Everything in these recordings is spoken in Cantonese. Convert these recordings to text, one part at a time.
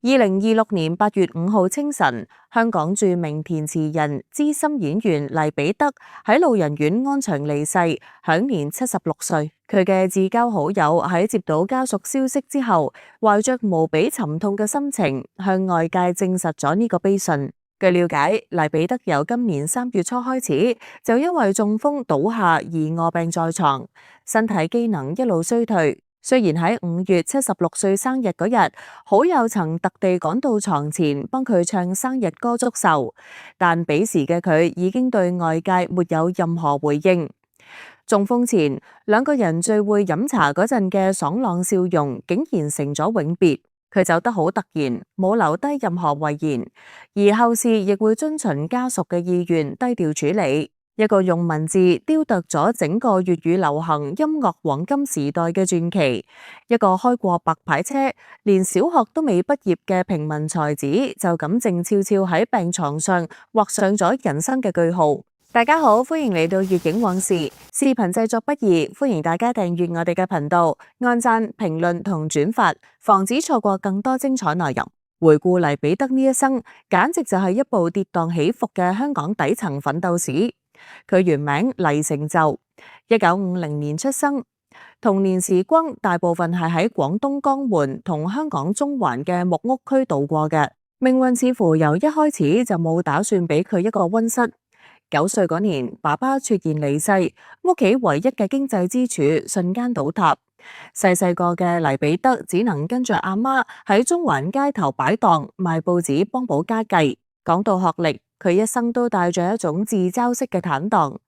2026年8月5號清晨，香港著名填詞人、資深演員黎彼得喺老人院安詳離世，享年76歲。佢嘅至交好友喺接到家屬消息之後，懷着無比沉痛嘅心情，向外界證實咗呢個悲訊。據了解，黎彼得由今年3月初開始，就因為中風倒下而臥病在床，身體機能一路衰退。雖然喺5月76歲生日嗰日，好友曾特地趕到床前幫佢唱生日歌祝壽，但彼時嘅佢已經對外界沒有任何回應。中風前，兩個人聚會飲茶嗰陣嘅爽朗笑容，竟然成咗永別。佢走得好突然，冇留低任何遺言，而後事亦會遵循家屬嘅意願，低調處理。一個用文字雕琢咗整個粵語流行音樂黃金時代嘅傳奇，一個開過白牌車、連小學都未畢業嘅平民才子，就咁靜悄悄喺病床上畫上咗人生嘅句號。大家好，歡迎嚟到粵影往事，視頻製作不易，歡迎大家訂閱我哋嘅頻道，按讚、評論同轉發，防止錯過更多精彩內容。回顧黎彼得呢一生，簡直就係一部跌宕起伏嘅香港底層奮鬥史。佢原名黎成就，1950年出生，童年時光大部分係喺廣東江門同香港中環嘅木屋區度過嘅。命運似乎由一開始就冇打算俾佢一個溫室。9歲嗰年，爸爸猝然離世，屋企唯一嘅經濟支柱瞬間倒塌。細個嘅黎彼得只能跟着阿媽喺中環街頭擺檔賣報紙幫補家計。講到學歷，佢一生都帶着一種自嘲式嘅坦蕩。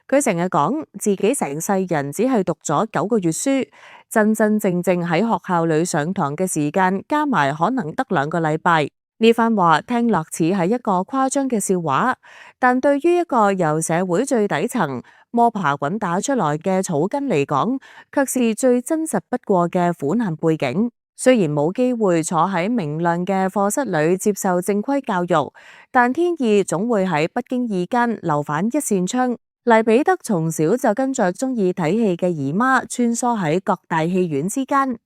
佢成日講自己成世人只係讀咗9個月書，真正喺學校裏上堂嘅時間加埋可能得2個禮拜。呢番話聽落似係一個誇張嘅笑話，但對於一個由社會最底層摸爬滾打出來嘅草根嚟講，卻是最真實不過嘅苦難背景。雖然冇機會坐喺明亮嘅課室裏接受正規教育，但天意總會喺不經意間留返一扇窗。黎彼得從小就跟着中意睇戲嘅姨媽穿梭喺各大戲院之間，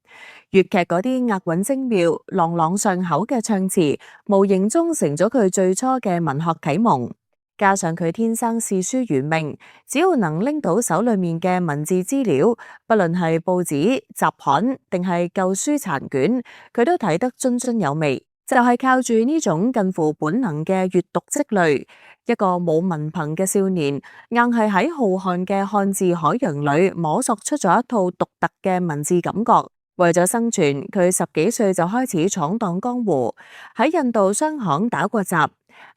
粵劇嗰啲押韻精妙、朗朗上口嘅唱詞，無形中成咗佢最初嘅文學啟蒙。加上佢天生視書如命，只要能拎到手裏面嘅文字資料，不論係報紙、雜刊定係舊書殘卷，佢都睇得津津有味。就係靠住呢種近乎本能嘅閱讀積累，一個冇文憑嘅少年，硬係喺浩瀚嘅漢字海洋裏摸索出咗一套獨特嘅文字感覺。為咗生存，佢10幾歲就開始闖蕩江湖，喺印度商行打過雜，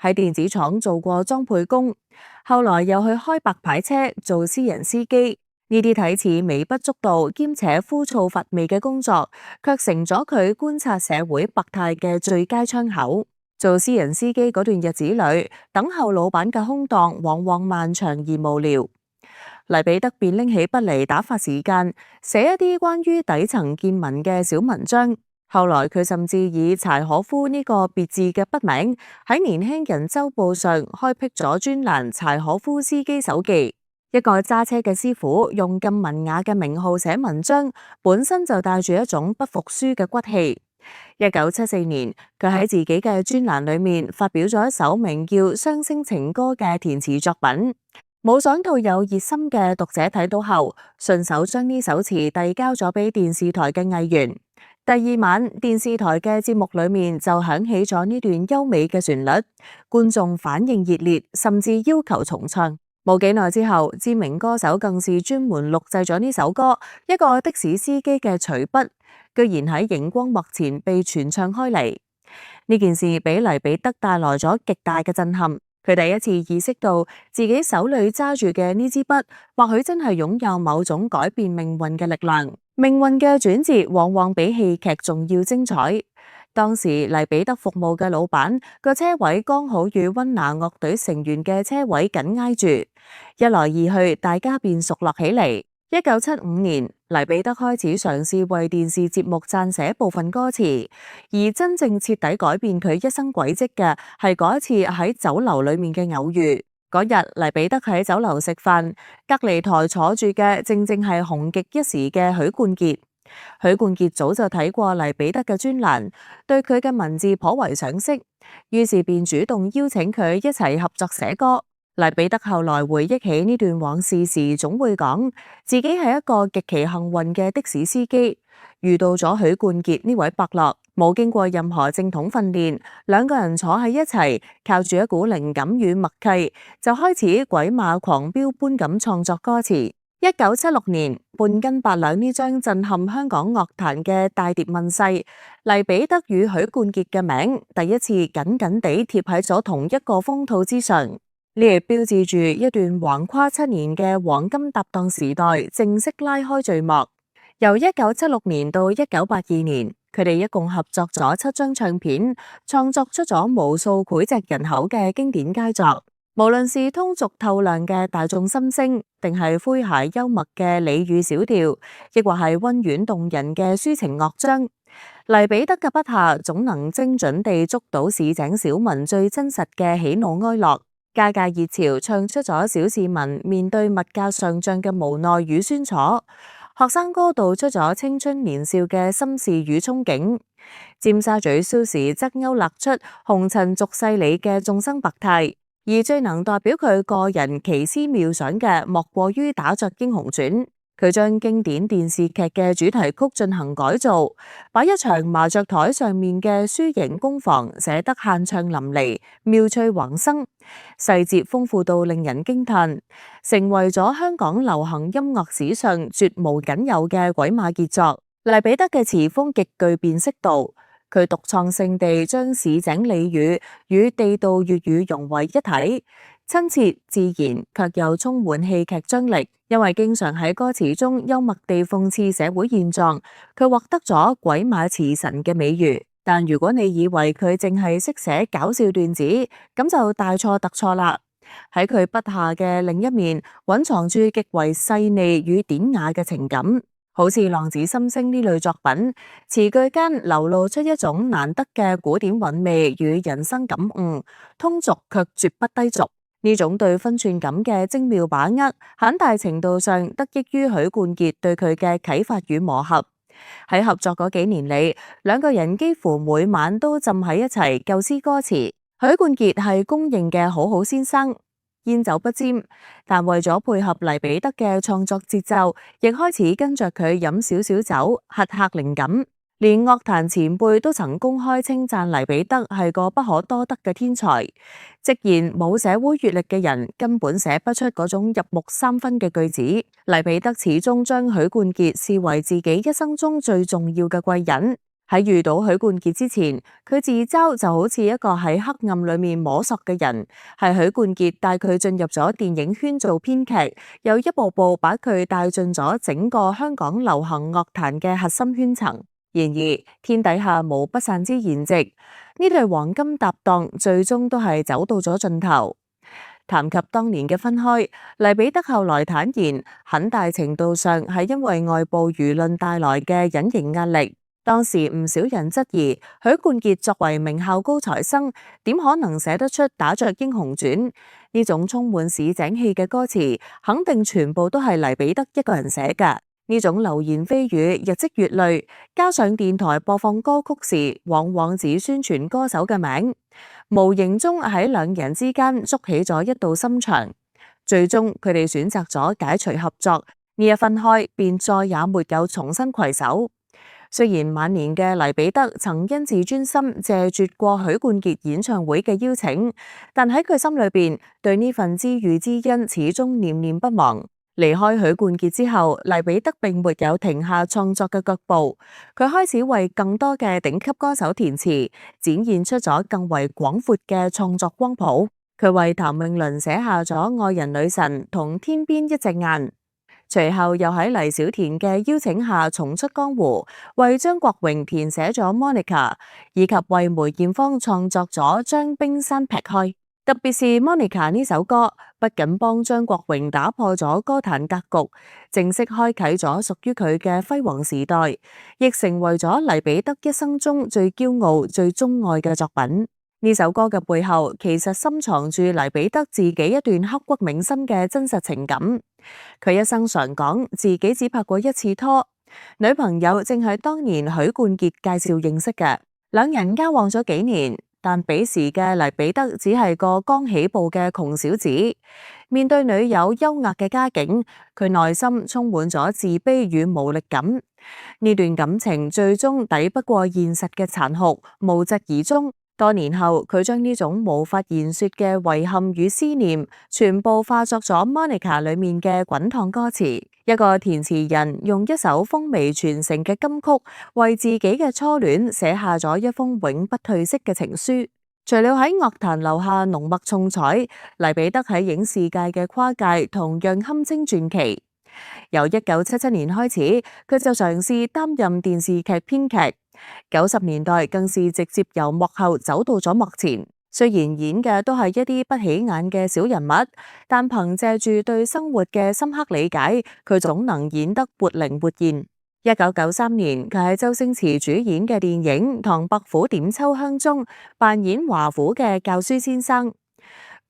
喺電子廠做過裝配工，後來又去開白牌車做私人司機。呢啲睇似微不足道兼且枯燥乏味嘅工作，卻成咗佢觀察社會百態嘅最佳窗口。做私人司機嗰段日子裏，等候老闆嘅空檔往往漫長而無聊。黎彼得便拎起筆嚟打發時間，寫一啲關於底層見聞嘅小文章。後來佢甚至以柴可夫呢個別致嘅筆名，喺年輕人週報上開闢咗專欄《柴可夫司機手記》。一個揸車嘅師傅用咁文雅嘅名號寫文章，本身就帶住一種不服輸嘅骨氣。1974年，佢喺自己嘅專欄裏面發表咗一首名叫《雙星情歌》嘅填詞作品。冇想到有熱心嘅讀者睇到後，順手將呢首詞遞交咗俾電視台嘅藝員。第2晚，電視台嘅節目裏面就響起咗呢段優美嘅旋律，觀眾反應熱烈，甚至要求重唱。冇幾耐之後，知名歌手更是專門錄製咗呢首歌，一個的士司機嘅隨筆，居然喺熒光幕前被傳唱開嚟。呢件事俾黎彼得帶來咗極大嘅震撼。佢第一次意識到自己手裏揸住嘅呢支筆，或許真係擁有某種改變命運嘅力量。命運嘅轉折往往比戲劇仲要精彩。當時黎彼得服務嘅老闆個車位剛好與溫拿樂隊成員嘅車位緊挨住，一來二去，大家便熟絡起嚟。1975年，黎彼得開始嘗試為電視節目撰寫部分歌詞，而真正徹底改變佢一生軌跡嘅係嗰一次喺酒樓裏面嘅偶遇。嗰日，黎彼得喺酒樓食飯，隔離台坐住嘅正係紅極一時嘅許冠傑。許冠傑早就睇過黎彼得嘅專欄，對佢嘅文字頗為賞識，於是便主動邀請佢一齊合作寫歌。黎彼得後來回憶起呢段往事時，總會講自己係一個極其幸運嘅的士司機，遇到咗許冠傑呢位伯樂，冇經過任何正統訓練，兩個人坐喺一齊，靠住一股靈感與默契，就開始鬼馬狂飆般咁創作歌詞。1976年，半斤八兩呢張震撼香港樂壇嘅大碟問世，黎彼得與許冠傑嘅名第一次緊緊地貼喺咗同一個封套之上。呢亦標誌住一段橫跨7年嘅黃金搭檔時代正式拉開序幕。由1976年到1982年，佢哋一共合作咗7張唱片，創作出咗無數膾炙人口嘅經典佳作。無論是通俗透亮嘅大眾心聲，定係詼諧幽默嘅俚語小調，亦或係溫婉動人嘅抒情樂章，黎彼得嘅筆下總能精準地捉到市井小民最真實嘅喜怒哀樂。價格熱潮唱出咗小市民面對物價上漲嘅無奈與酸楚，學生歌道出咗青春年少嘅心事與憧憬，尖沙咀蘇時則勾勒出紅塵俗世裏嘅眾生百態。而最能代表佢個人奇思妙想嘅，莫過於打雀英雄傳。佢將經典電視劇嘅主題曲進行改造，把一場麻雀台上面嘅輸贏攻防寫得酣暢淋漓、妙趣橫生，細節豐富到令人驚嘆，成為咗香港流行音樂史上絕無僅有嘅鬼馬傑作。黎彼得嘅詞風極具辨識度。佢獨創性地將市井俚語與地道粵語融為一體，親切自然，卻又充滿戲劇張力。因為經常喺歌詞中幽默地諷刺社會現狀，佢獲得咗鬼馬詞神嘅美譽。但如果你以為佢淨係識寫搞笑段子，咁就大錯特錯啦。喺佢筆下嘅另一面，蘊藏住極為細膩與典雅嘅情感。好似《浪子心聲》呢類作品，詞句間流露出一種難得嘅古典韻味與人生感悟，通俗卻絕不低俗。呢種對分寸感嘅精妙把握，很大程度上得益於許冠傑對佢嘅啟發與磨合。喺合作嗰幾年裏，兩個人幾乎每晚都浸喺一齊構思歌詞。許冠傑係公認嘅好好先生，煙酒不沾，但為咗配合黎彼得嘅創作節奏，亦開始跟着佢飲少少酒，喝下靈感。連樂壇前輩都曾公開稱讚黎彼得係個不可多得嘅天才，直言冇社會閱歷嘅人根本寫不出嗰種入木三分嘅句子。黎彼得始終將許冠傑視為自己一生中最重要嘅貴人。喺遇到許冠傑之前，佢自嘲就好似一個喺黑暗裏面摸索嘅人，係許冠傑帶佢進入咗電影圈做編劇，又一步步把佢帶進咗整個香港流行樂壇嘅核心圈層。然而天底下無不散之筵席，呢對黃金搭檔最終都係走到咗盡頭。談及當年嘅分開，黎彼得後來坦言，很大程度上係因為外部輿論帶來嘅隱形壓力。當時唔少人質疑許冠傑作為名校高材生，點可能寫得出打雀英雄傳呢種充滿市井氣嘅歌詞？肯定全部都係黎彼得一個人寫㗎。呢種流言蜚語日積月累，加上電台播放歌曲時往往只宣傳歌手嘅名，無形中喺兩人之間築起咗一道心牆。最終佢哋選擇咗解除合作，呢一分開便再也沒有重新攜手。雖然晚年嘅黎彼得曾因自尊心謝絕過許冠傑演唱會嘅邀請，但喺佢心裏邊對呢份知遇之恩始終念念不忘。離開許冠傑之後，黎彼得並沒有停下創作嘅腳步，佢開始為更多嘅頂級歌手填詞，展現出咗更為廣闊嘅創作光譜。佢為譚詠麟寫下咗《愛人女神》同《天邊一隻雁》，隨後又喺黎小田嘅邀請下重出江湖，為張國榮填寫咗《Monica》，以及為梅艷芳創作咗《將冰山劈開》。特別是《Monica》呢首歌，不僅幫張國榮打破咗歌壇格局，正式開啟咗屬於佢嘅輝煌時代，亦成為咗黎彼得一生中最驕傲、最鍾愛嘅作品。呢首歌嘅背後，其實深藏住黎彼得自己一段刻骨銘心嘅真實情感。佢一生常講自己只拍過一次拖，女朋友正係當年許冠傑介紹認識嘅，兩人交往咗幾年，但彼時嘅黎彼得只係個剛起步嘅窮小子，面對女友優渥嘅家境，佢內心充滿咗自卑與無力感。呢段感情最終抵不過現實嘅殘酷，無疾而終。多年後，佢將呢種無法言說嘅遺憾與思念，全部化作咗 Monica 裏面嘅滾燙歌詞。一個填詞人用一首風靡全城嘅金曲，為自己嘅初戀寫下咗一封永不褪色嘅情書。除了喺樂壇留下濃墨重彩，黎彼得喺影視界嘅跨界同樣堪稱傳奇。由1977年開始，佢就嘗試擔任電視劇編劇，90年代更是直接由幕後走到咗幕前。雖然演嘅都係一啲不起眼嘅小人物，但憑借住對生活嘅深刻理解，佢總能演得活靈活現。1993年，佢喺周星馳主演嘅電影《唐伯虎點秋香》中扮演華府嘅教書先生。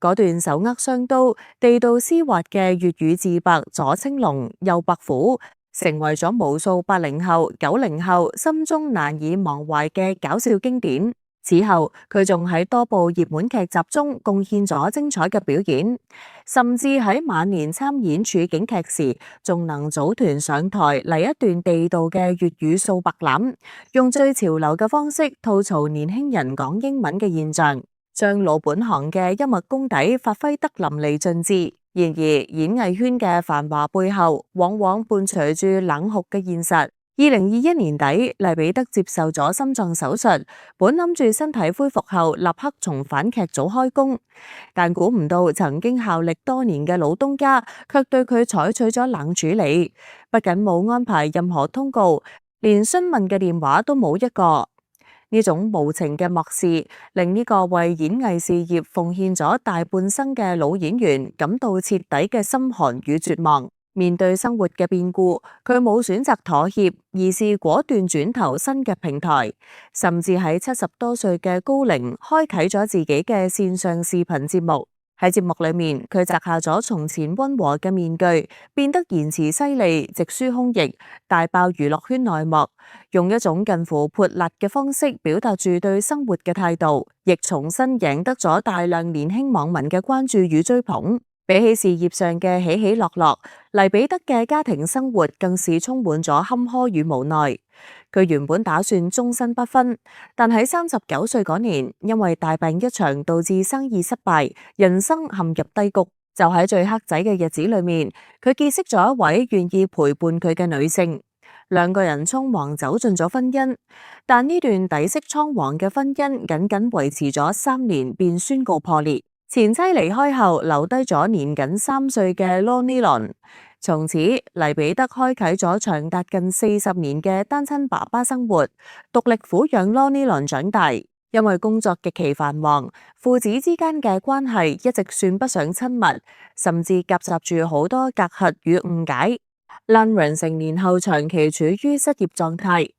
嗰段手握雙刀、地道絲滑嘅粵語自白左青龍右白虎，成為咗無數80後、90後心中難以忘懷嘅搞笑經典。此後，佢仲喺多部熱門劇集中貢獻咗精彩嘅表演，甚至喺晚年參演處境劇時，仲能組團上台嚟一段地道嘅粵語掃白欖，用最潮流嘅方式吐槽年輕人講英文嘅現象，將老本行嘅幽默功底發揮得淋漓盡致。然而，演藝圈嘅繁華背後，往往伴隨住冷酷嘅現實。2021年底，黎彼得接受咗心臟手術，本諗住身體恢復後立刻重返劇組開工，但估唔到曾經效力多年嘅老東家卻對佢採取咗冷處理，不僅冇安排任何通告，連詢問嘅電話都冇一個。呢種無情嘅漠視，令呢個為演藝事業奉獻咗大半生嘅老演員感到徹底嘅心寒與絕望。面對生活嘅變故，佢冇選擇妥協，而是果斷轉投新嘅平台，甚至喺70多歲嘅高齡開啟咗自己嘅線上視頻節目。喺節目裏面，佢摘下咗從前溫和嘅面具，變得言辭犀利，直抒胸臆，大爆娛樂圈內幕，用一種近乎潑辣嘅方式表達住對生活嘅態度，亦重新贏得咗大量年輕網民嘅關注與追捧。比起事業上嘅起起落落，黎彼得嘅家庭生活更是充滿咗坎坷與無奈。佢原本打算終身不婚，但喺39歲嗰年，因為大病一場導致生意失敗，人生陷入低谷。就喺最黑仔嘅日子裏面，佢結識咗一位願意陪伴佢嘅女性，兩個人匆忙走進咗婚姻。但呢段底色倉皇嘅婚姻僅僅維持咗3年，便宣告破裂。前妻離開後，留低咗年僅3歲嘅 Lonnie Lon。從此，黎彼得開啟咗長達近40年嘅單親爸爸生活，獨力撫養 Lonnie Lon長大。因為工作極其繁忙，父子之間嘅關係一直算不上親密，甚至夾雜住好多隔閡與誤解。Lon 成年後長期處於失業狀態。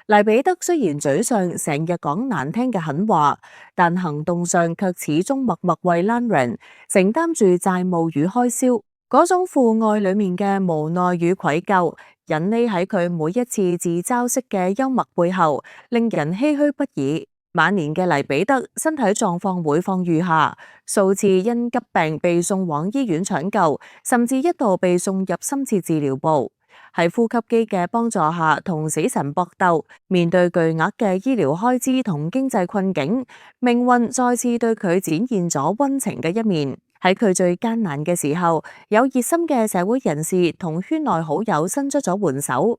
黎彼得雖然嘴上成日講難聽嘅狠話，但行動上卻始終默默為 Lon 承擔住債務與開銷。嗰種父愛裏面嘅無奈與愧疚，隱匿喺佢每一次自嘲式嘅幽默背後，令人唏噓不已。晚年嘅黎彼得身體狀況每況愈下，數次因急病被送往醫院搶救，甚至一度被送入深切治療部。喺呼吸機嘅幫助下同死神搏鬥，面對巨額嘅醫療開支同經濟困境，命運再次對佢展現咗溫情嘅一面。喺佢最艱難嘅時候，有熱心嘅社會人士同圈內好友伸出咗援手，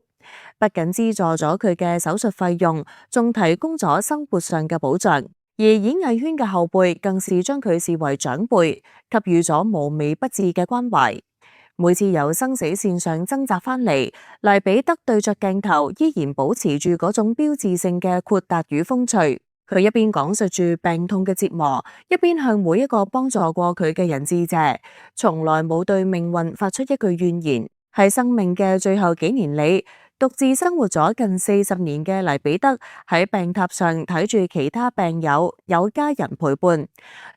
不僅資助咗佢嘅手術費用，仲提供咗生活上嘅保障。而演藝圈嘅後輩更是將佢視為長輩，給予咗無微不至嘅關懷。每次由生死線上掙扎翻嚟，黎彼得對着鏡頭依然保持住嗰種標誌性嘅豁達與風趣。佢一邊講述住病痛嘅折磨，一邊向每一個幫助過佢嘅人致謝，從來冇對命運發出一句怨言。喺生命嘅最後幾年裏，獨自生活咗近40年嘅黎彼得喺病榻上睇住其他病友有家人陪伴，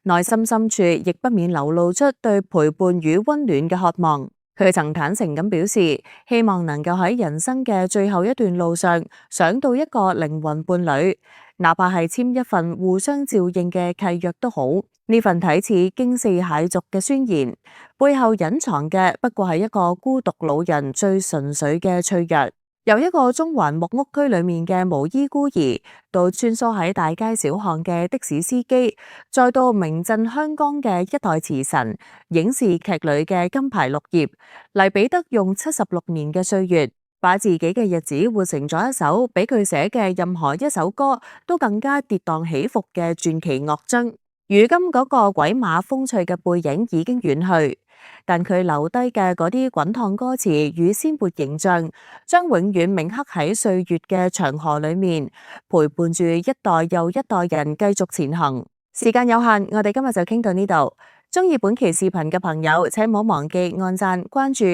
內心深處亦不免流露出對陪伴與溫暖嘅渴望。佢曾坦誠咁表示，希望能夠喺人生嘅最後一段路上，想到一個靈魂伴侶，哪怕係簽一份互相照應嘅契約都好。呢份睇似驚世駭俗嘅宣言，背後隱藏嘅不過係一個孤獨老人最純粹嘅脆弱。由一個中環木屋區裏面嘅無依孤兒，到穿梭喺大街小巷嘅的士司機，再到名震香港嘅一代詞神，影視劇裏嘅金牌綠葉，黎彼得用76年嘅歲月，把自己嘅日子活成咗一首比佢寫嘅任何一首歌都更加跌宕起伏嘅傳奇樂章。如今嗰個鬼馬風趣嘅背影已經遠去，但佢留低嘅嗰啲滾燙歌詞與鮮活形象，將永遠銘刻喺歲月嘅長河裏面，陪伴住一代又一代人繼續前行。時間有限，我哋今日就傾到呢度。鍾意本期視頻嘅朋友，請唔好忘記按讚、關注，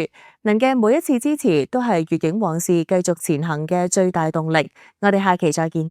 您嘅每一次支持都係粵影往事繼續前行嘅最大動力。我哋下期再見。